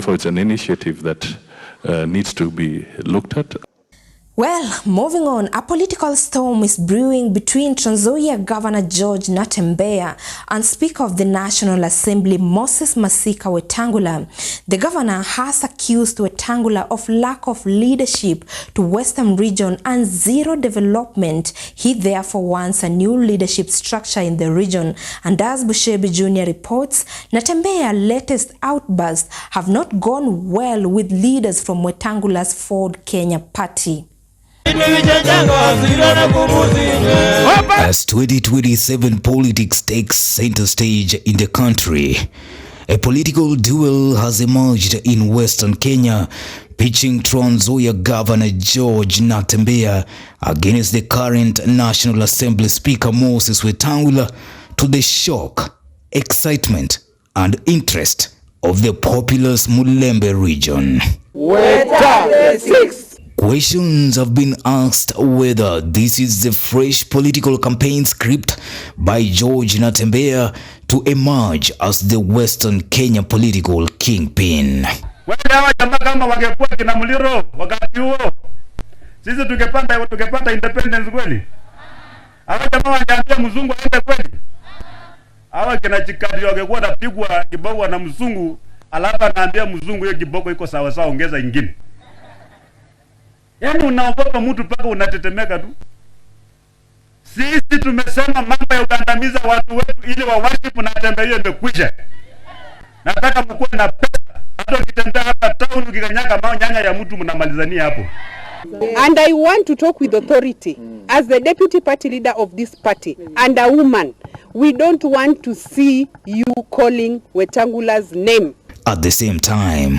So it's an initiative that needs to be looked at. Well, moving on, a political storm is brewing between Trans Nzoia Governor George Natembeya and Speaker of the National Assembly Moses Masika Wetangula. The governor has accused Wetangula of lack of leadership to Western region and zero development. He therefore wants a new leadership structure in the region. And as Bushebi Jr. reports, Natembeya's latest outbursts have not gone well with leaders from Wetangula's Ford Kenya party. As 2027 politics takes center stage in the country, a political duel has emerged in Western Kenya, pitching Trans Nzoia Governor George Natembeya against the current National Assembly Speaker Moses Wetangula, to the shock, excitement and interest of the populous Mulembe region. Questions have been asked whether this is the fresh political campaign script by George Natembeya to emerge as the Western Kenya political kingpin. Hawa jamaa kama wangekuwa kina Muliro wakati huo, sisi tungepata independence kweli? Hawa jamaa wangeambia mzungu aende kweli? Hawa kina Chikati wangekuwa napigwa kiboko na mzungu, alafu anaambia mzungu hiyo kiboko iko sawa sawa, ongeza ingine. Yaani unaogopa mtu paka unatetemeka tu. Sisi tumesema mambo ya ugandamiza watu wetu ili wa worship na Natembeya imekwisha. Nataka mkuwe na pesa. Hata ukitembea hapa town ukikanyaga mao nyanya ya mtu mnamalizania hapo. And I want to talk with authority as the deputy party leader of this party and a woman. We don't want to see you calling Wetangula's name. At the same time,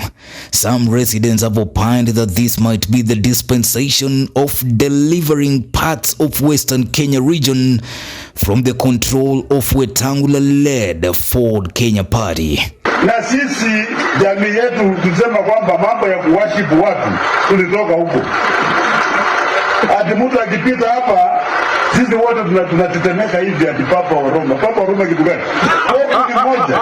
some residents have opined that this might be the dispensation of delivering parts of Western Kenya region from the control of Wetangula-led Ford Kenya party. Na sisi jamii yetu tusema kwamba mambo ya kuwashipu watu tulitoka huko. Ati mtu akipita hapa sisi wote tunatetemeka hivi ati Papa wa Roma. Papa wa Roma kitu gani? Popu ni moja.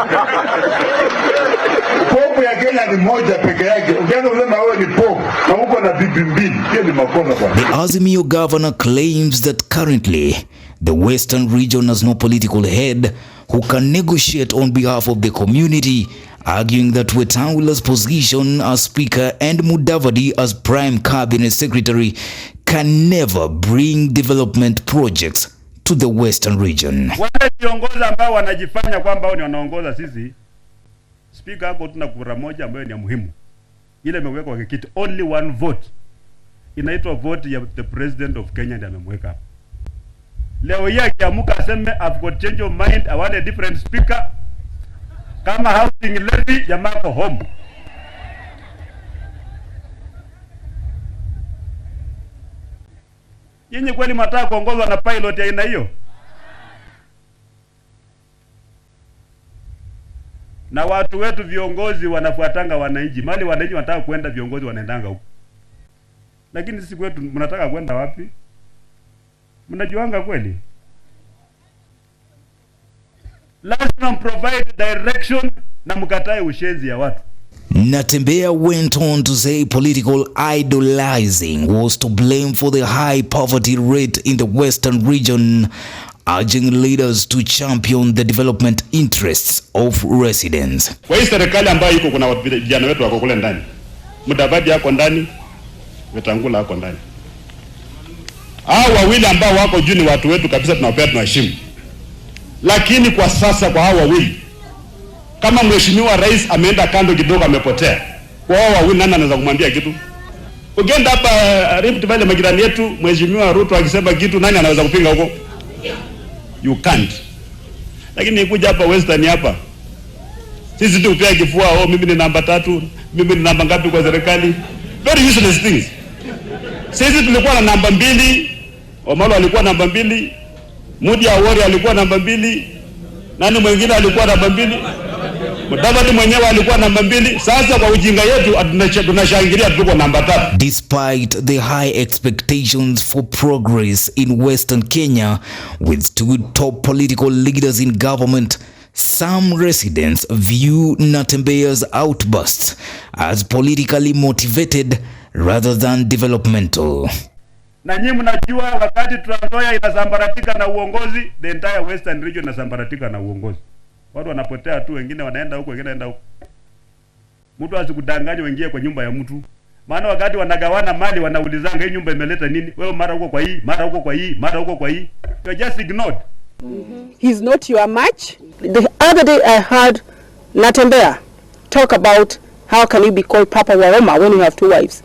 Popu ya Kenya ni moja peke yake. Ukianza kusema wewe ni popu na uko na bibi mbili, hiyo ni makosa kwa. The Azimio governor claims that currently the Western region has no political head who can negotiate on behalf of the community, arguing that Wetangula's position as Speaker and Mudavadi as Prime Cabinet Secretary can never bring development projects to the Western region. Wale viongozi ambao wanajifanya kwamba wao ni wanaongoza sisi, Speaker hapo tuna kura moja ambayo ni muhimu. Ile imewekwa kwa kiti, only one vote. Inaitwa vote ya the President of Kenya ndiye amemweka hapo. Leo hii akiamuka aseme I've got change of mind, I want a different speaker. Kama housing levy jamaa kwa home. Nyinyi kweli mnataka kuongozwa na pilot ya aina hiyo? Na watu wetu viongozi wanafuatanga wananchi. Mali wananchi wanataka kwenda, viongozi wanaendanga huko. Lakini sisi kwetu mnataka kwenda wapi? Mnajuanga kweli? Lazima provide direction na mkatae ushenzi ya watu. Natembeya went on to say political idolizing was to blame for the high poverty rate in the Western region, urging leaders to champion the development interests of residents. Kwa hii serikali ambayo iko kuna vijana wetu wako kule ndani. Mudavadi yako ndani, Wetangula yako ndani. Hao wawili ambao wako juu ni watu wetu kabisa, tunawapea tunaheshimu. Lakini kwa sasa kwa hao wawili, kama mheshimiwa rais ameenda kando kidogo amepotea, kwa hao wawili nani anaweza kumwambia kitu? Ukienda hapa Rift Valley majirani yetu, mheshimiwa Ruto akisema kitu nani anaweza kupinga huko? You can't. Lakini kuja hapa Western hapa, sisi tu upia kifua, mimi ni namba 3, mimi ni namba ngapi kwa serikali? Very useless things. Sisi tulikuwa na namba 2, Omalo alikuwa namba 2, Mudi Awori alikuwa namba 2, nani mwingine alikuwa namba 2, Mudavadi mwenyewe alikuwa namba 2. Sasa kwa ujinga yetu tunashangilia tuko namba 3. Despite the high expectations for progress in Western Kenya, with two top political leaders in government some residents view Natembeya's outbursts as politically motivated rather than developmental. Na nyinyi mnajua wakati Trans Nzoia inasambaratika na uongozi, the entire Western region inasambaratika na uongozi. Watu wanapotea tu, wengine wanaenda huko, wengine wanaenda huko. Mtu asikudanganye uingie kwa nyumba ya mtu. Maana wakati wanagawana mali wanaulizanga hii nyumba imeleta nini? Wewe mara huko kwa hii, mara huko kwa hii, mara huko kwa hii. You just ignored. He's not your match. The other day I heard Natembeya talk about how can you be called Papa Waroma when you have two wives.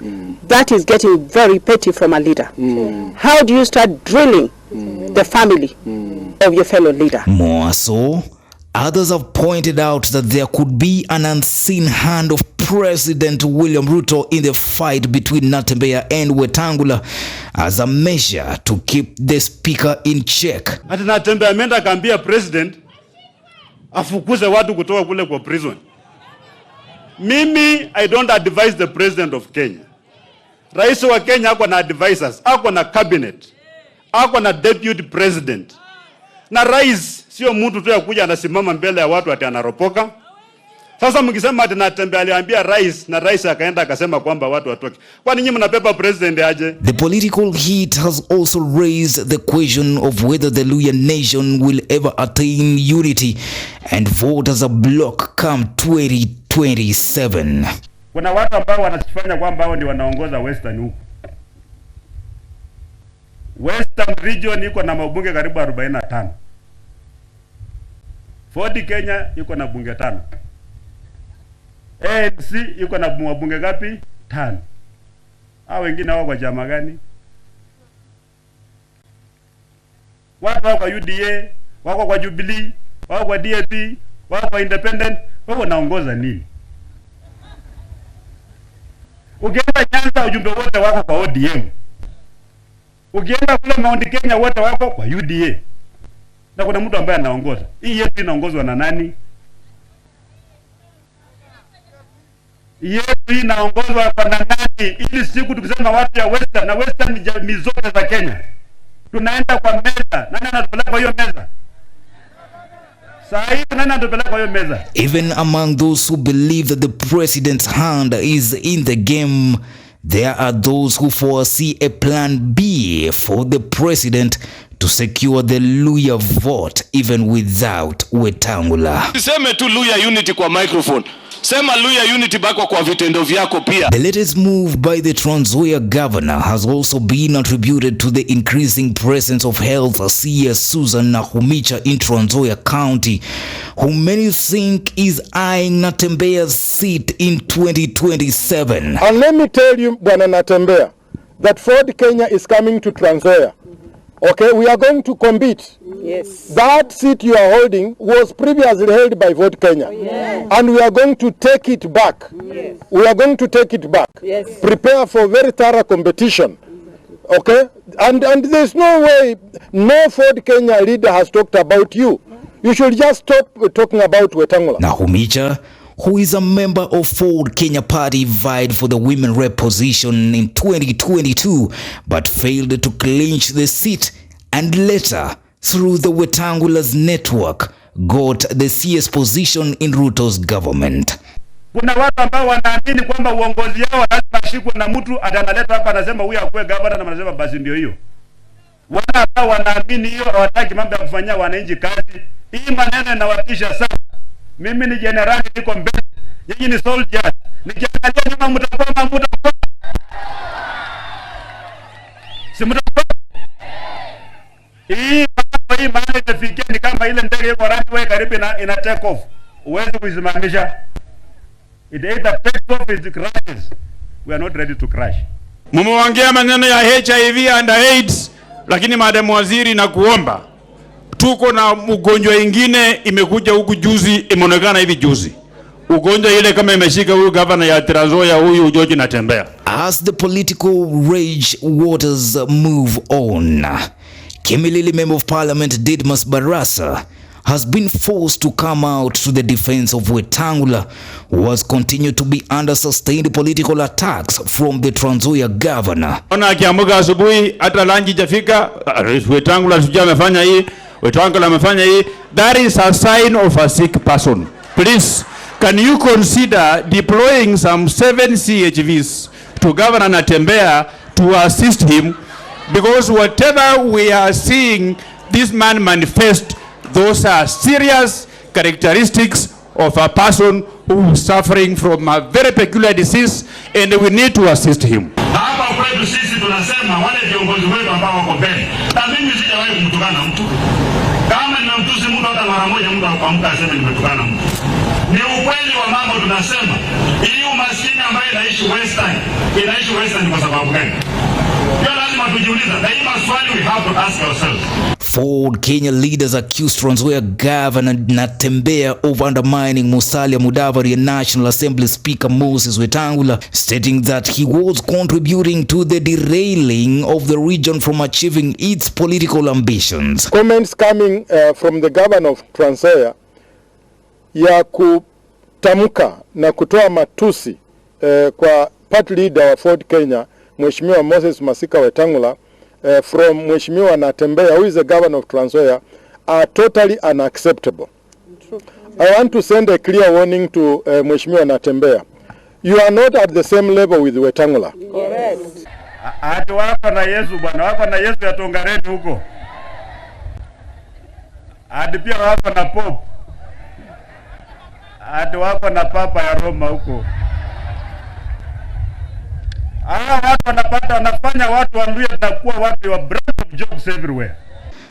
That is getting very petty from a leader. How do you start drilling the family of your fellow leader? More so, others have pointed out that there could be an unseen hand of President William Ruto in the fight between Natembeya and Wetangula as a measure to keep the speaker in check. Ati Natembeya ameenda akaambia president afukuze watu kutoka kule kwa prison. Mimi I don't advise the president of Kenya. Rais wa Kenya ako na advisors, ako na cabinet, ako na deputy president. Na rais sio mtu tu ya kuja anasimama mbele ya watu ati anaropoka. Sasa mkisema ati Natembeya aliambia rais na rais akaenda akasema kwamba watu watoke. Kwani nyinyi mnapepa president aje? The political heat has also raised the question of whether the Luhya nation will ever attain unity and vote as a bloc come 2027. Kuna watu ambao wanasifanya kwamba hao ndio wanaongoza Western huko. Western region iko na mabunge karibu 45. Ford Kenya iko na bunge 5. ANC iko na bunge gapi? 5. Hao wengine wao kwa chama gani? Watu wako kwa UDA, wako kwa Jubilee, wako kwa DAP, wako kwa Independent, wao wanaongoza nini? Ukienda Nyanza ujumbe wote wako kwa ODM. Ukienda kule Mount Kenya wote wako kwa UDA. Na kuna mtu ambaye anaongoza. Hii yetu inaongozwa na nani? Yetu inaongozwa kwa nani? Ili siku tukisema watu ya Western, na Western ni jamii zote za Kenya, tunaenda kwa meza. Nani anatupeleka kwa hiyo meza? Nani anatupeleka kwa hiyo meza? Even among those who believe that the president's hand is in the game, there are those who foresee a plan B for the president to secure the Luhya vote even without Wetangula. Sema tu Luhya unity kwa microphone. Sema Luhya unity bako kwa vitendo vyako pia. The latest move by the Trans Nzoia governor has also been attributed to the increasing presence of health CS Susan Nakhumicha in Trans Nzoia County, who many think is eyeing Natembeya's seat in 2027. And let me tell you, Bwana Natembeya, that Ford Kenya is coming to Trans Nzoia. Okay, we are going to compete. Yes. That seat you are holding was previously held by Vote Kenya. Yes. And we are going to take it back. Yes. We are going to take it back. Yes. Prepare for very thorough competition. Okay? And there's no way no Ford Kenya leader has talked about you. You should just stop talking about Wetangula. Nakhumicha, who is a member of Ford Kenya Party, vied for the women rep position in 2022 but failed to clinch the seat, and later, through the Wetangula's network, got the CS position in Ruto's government. Kuna watu ambao wanaamini kwamba uongozi yao lazima shikwe na mtu atanaleta hapa anasema huyu akuwe governor na anasema basi ndio hiyo. Wale ambao wanaamini hiyo hawataki mambo ya kufanyia wananchi kazi. Hii maneno inawatisha sana. Mimi ni generali niko mbele. Nyinyi ni soldiers. Nikiangalia nyuma mtakuwa. Si mtakuwa. Hii maana itafikia ni kama ile ndege iko runway karibu ina take off. Uweze kuisimamisha. It either takes off or it crashes. We are not ready to crash. Mmeongea maneno ya HIV and AIDS, lakini madam waziri na kuomba, tuko na ugonjwa ingine imekuja huku juzi, imeonekana hivi juzi. Ugonjwa ile kama imeshika huyu governor ya Trans Nzoia huyu George Natembeya. As the political rage waters move on, Kimilili Member of Parliament Didmus Barasa has been forced to come out to the defense of Wetangula, who has continued to be under sustained political attacks from the Trans Nzoia governor. Ona akiamka asubuhi hata lunch jafika, Wetangula sijui amefanya hii, Wetangula amefanya hii, that is a sign of a sick person. Please, can you consider deploying some 7 CHVs to Governor Natembeya to assist him? Because whatever we are seeing this man manifest, those are serious characteristics of a person who is suffering from a very peculiar disease, and we need to assist him. Hapa kwetu sisi tunasema wale viongozi wetu ambao wako mbele. Na mimi sijawahi kumtukana mtu. Kama ninamtusi mtu hata mara moja, mtu akamka aseme nimetukana mtu. Ni ukweli wa mambo tunasema. Hii umaskini ambayo inaishi Western kwa sababu gani? We have to ask ourselves. Ford Kenya leaders accused Trans Nzoia Governor Natembeya of undermining Musalia Mudavadi and National Assembly Speaker Moses Wetangula, stating that he was contributing to the derailing of the region from achieving its political ambitions. Comments coming from the governor of Trans Nzoia ya kutamka na kutoa matusi kwa party leader wa Ford Kenya, Mheshimiwa Moses Masika Wetangula, from Mheshimiwa Natembeya, who is the governor of Trans Nzoia, are totally unacceptable. I want to send a clear warning to Mheshimiwa Natembeya. You are not at the same level with Wetangula. Correct. Hatu wako na Yesu bwana, wako na Yesu ya Tongareni huko. Hadi pia wako na Pope. Hadi wako na Papa ya Roma huko.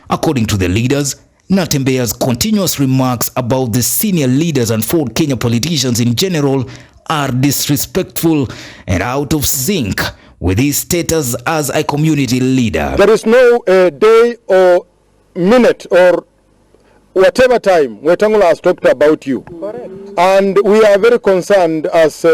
According to the leaders, Natembeya's continuous remarks about the senior leaders and Ford Kenya politicians in general are disrespectful and out of sync with his status as a community leader. There is no day or minute or whatever time Wetangula has talked about you. Correct. And we are very concerned as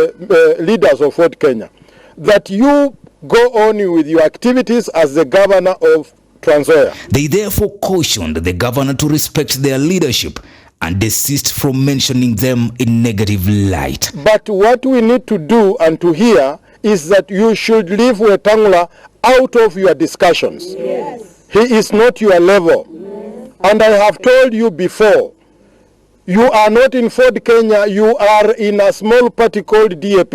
leaders of Ford Kenya that you go on with your activities as the governor of Trans Nzoia. They therefore cautioned the governor to respect their leadership and desist from mentioning them in negative light. But what we need to do and to hear is that you should leave Wetangula out of your discussions. Yes. He is not your level. Yes. And I have told you before, you are not in Ford Kenya, you are in a small party called DAP.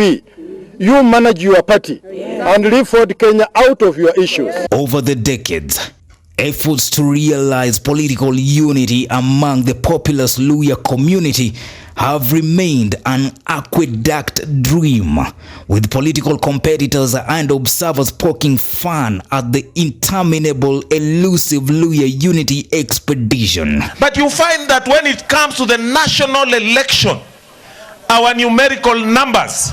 You manage your party and leave Ford Kenya out of your issues. Over the decades, efforts to realize political unity among the populous Luhya community have remained an aqueduct dream, with political competitors and observers poking fun at the interminable, elusive Luhya unity expedition. But you find that when it comes to the national election, our numerical numbers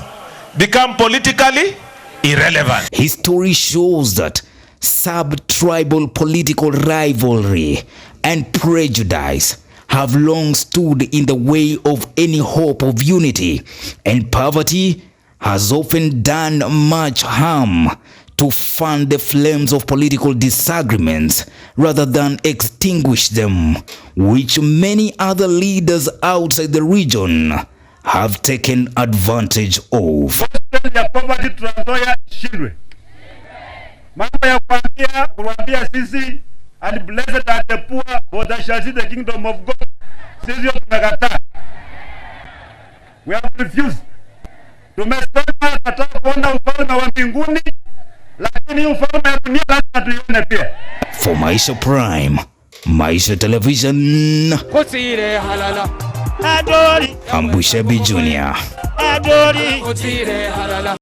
become politically irrelevant. History shows that sub-tribal political rivalry and prejudice have long stood in the way of any hope of unity, and poverty has often done much harm to fan the flames of political disagreements rather than extinguish them, which many other leaders outside the region have taken advantage of. Ya poverty Trans Nzoia shindwe. Mambo ya kuambia sisi and blessed are the poor, for they shall see the kingdom of God. Sisi tumekataa. We have refused. Tumesema tunataka kuona ufalme wa mbinguni, lakini ufalme wa dunia lazima tuione pia. For Maisha Prime, Maisha Television, Ambushebi Junior.